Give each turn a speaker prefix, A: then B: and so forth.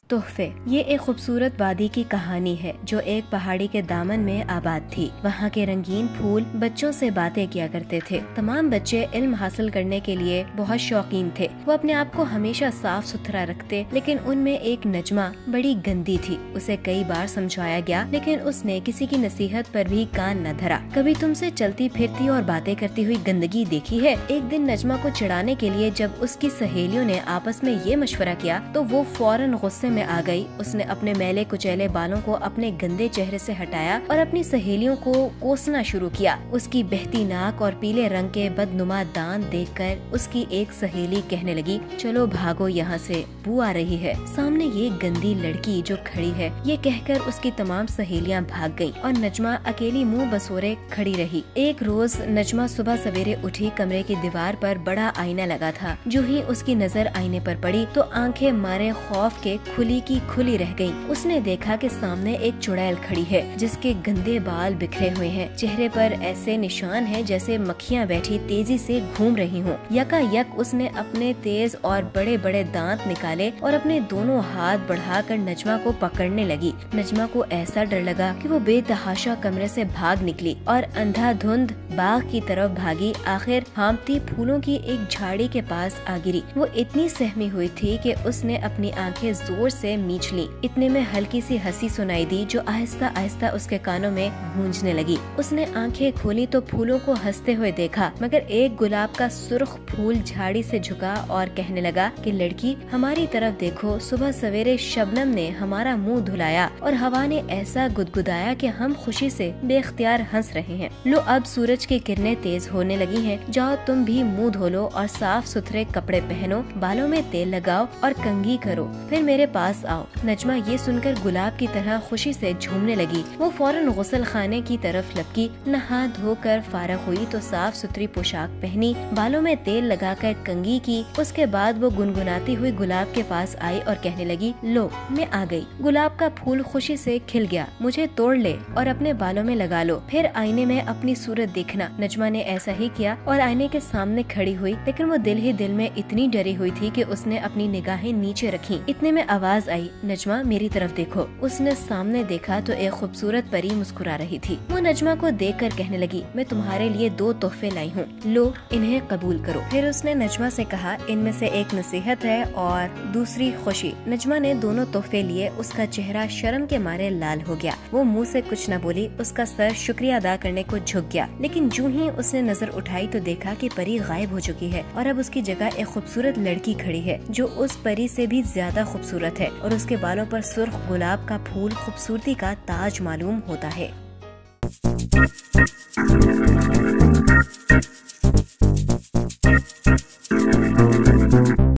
A: تحفے۔ یہ ایک خوبصورت وادی کی کہانی ہے جو ایک پہاڑی کے دامن میں آباد تھی۔ وہاں کے رنگین پھول بچوں سے باتیں کیا کرتے تھے۔ تمام بچے علم حاصل کرنے کے لیے بہت شوقین تھے۔ وہ اپنے آپ کو ہمیشہ صاف ستھرا رکھتے، لیکن ان میں ایک نجمہ بڑی گندی تھی۔ اسے کئی بار سمجھایا گیا، لیکن اس نے کسی کی نصیحت پر بھی کان نہ دھرا۔ کبھی تم سے چلتی پھرتی اور باتیں کرتی ہوئی گندگی دیکھی ہے؟ ایک دن نجمہ کو چڑھانے کے لیے جب اس کی سہیلیوں نے آپس میں یہ مشورہ کیا تو وہ فوراً غصے میں آ گئی۔ اس نے اپنے میلے کچیلے بالوں کو اپنے گندے چہرے سے ہٹایا اور اپنی سہیلیوں کو کوسنا شروع کیا۔ اس کی بہتی ناک اور پیلے رنگ کے بدنما دانت دیکھ کر اس کی ایک سہیلی کہنے لگی، چلو بھاگو یہاں سے، بو آ رہی ہے۔ سامنے یہ گندی لڑکی جو کھڑی ہے، یہ کہہ کر اس کی تمام سہیلیاں بھاگ گئی اور نجمہ اکیلی منہ بسورے کھڑی رہی۔ ایک روز نجمہ صبح سویرے اٹھی، کمرے کی دیوار پر بڑا آئینہ لگا تھا۔ جو ہی اس کی نظر آئینے پر پڑی تو آنکھیں مارے خوف کے کھلی کی کھلی رہ گئی۔ اس نے دیکھا کہ سامنے ایک چڑیل کھڑی ہے جس کے گندے بال بکھرے ہوئے ہیں، چہرے پر ایسے نشان ہیں جیسے مکھیاں بیٹھی تیزی سے گھوم رہی ہوں۔ یکا یک اس نے اپنے تیز اور بڑے بڑے دانت نکالے اور اپنے دونوں ہاتھ بڑھا کر نجمہ کو پکڑنے لگی۔ نجمہ کو ایسا ڈر لگا کہ وہ بے تحاشا کمرے سے بھاگ نکلی اور اندھا دھند باغ کی طرف بھاگی۔ آخر ہامتی پھولوں کی ایک جھاڑی کے پاس آ گری۔ وہ اتنی سہمی ہوئی تھی کہ اس نے اپنی آنکھیں زور سے میچ لی۔ اتنے میں ہلکی سی ہنسی سنائی دی جو آہستہ آہستہ اس کے کانوں میں گونجنے لگی۔ اس نے آنکھیں کھولی تو پھولوں کو ہنستے ہوئے دیکھا، مگر ایک گلاب کا سرخ پھول جھاڑی سے جھکا اور کہنے لگا کہ لڑکی ہماری طرف دیکھو، صبح سویرے شبنم نے ہمارا منہ دھلایا اور ہوا نے ایسا گدگدایا کہ ہم خوشی سے بے اختیار ہنس رہے ہیں۔ لو اب سورج کی کرنیں تیز ہونے لگی ہیں، جاؤ تم بھی منہ دھو لو اور صاف ستھرے کپڑے پہنو، بالوں میں تیل لگاؤ اور کنگھی کرو، پھر میرے پاس آؤ۔ نجمہ یہ سن کر گلاب کی طرح خوشی سے جھومنے لگی۔ وہ فوراً غسل خانے کی طرف لپکی، نہا دھو کر فارغ ہوئی تو صاف ستھری پوشاک پہنی، بالوں میں تیل لگا کر کنگھی کی۔ اس کے بعد وہ گنگناتی ہوئی گلاب کے پاس آئی اور کہنے لگی، لو میں آ گئی۔ گلاب کا پھول خوشی سے کھل گیا، مجھے توڑ لے اور اپنے بالوں میں لگا لو، پھر آئینے میں اپنی صورت دیکھنا۔ نجمہ نے ایسا ہی کیا اور آئینے کے سامنے کھڑی ہوئی، لیکن وہ دل ہی دل میں اتنی ڈری ہوئی تھی کہ اس نے اپنی نگاہیں نیچے رکھی۔ اتنے میں آواز آئی، نجمہ میری طرف دیکھو۔ اس نے سامنے دیکھا تو ایک خوبصورت پری مسکرا رہی تھی۔ وہ نجمہ کو دیکھ کر کہنے لگی، میں تمہارے لیے 2 تحفے لائی ہوں، لو انہیں قبول کرو۔ پھر اس نے نجمہ سے کہا، ان میں سے ایک نصیحت ہے اور دوسری خوشی۔ نجمہ نے دونوں تحفے لیے۔ اس کا چہرہ شرم کے مارے لال ہو گیا۔ وہ منہ سے کچھ نہ بولی، اس کا سر شکریہ ادا کرنے کو جھک گیا، لیکن جو ہی اس نے نظر اٹھائی تو دیکھا کہ پری غائب ہو چکی ہے اور اب اس کی جگہ ایک خوبصورت لڑکی کھڑی ہے جو اس پری سے بھی زیادہ خوبصورت ہے، اور اس کے بالوں پر سرخ گلاب کا پھول خوبصورتی کا تاج معلوم ہوتا ہے۔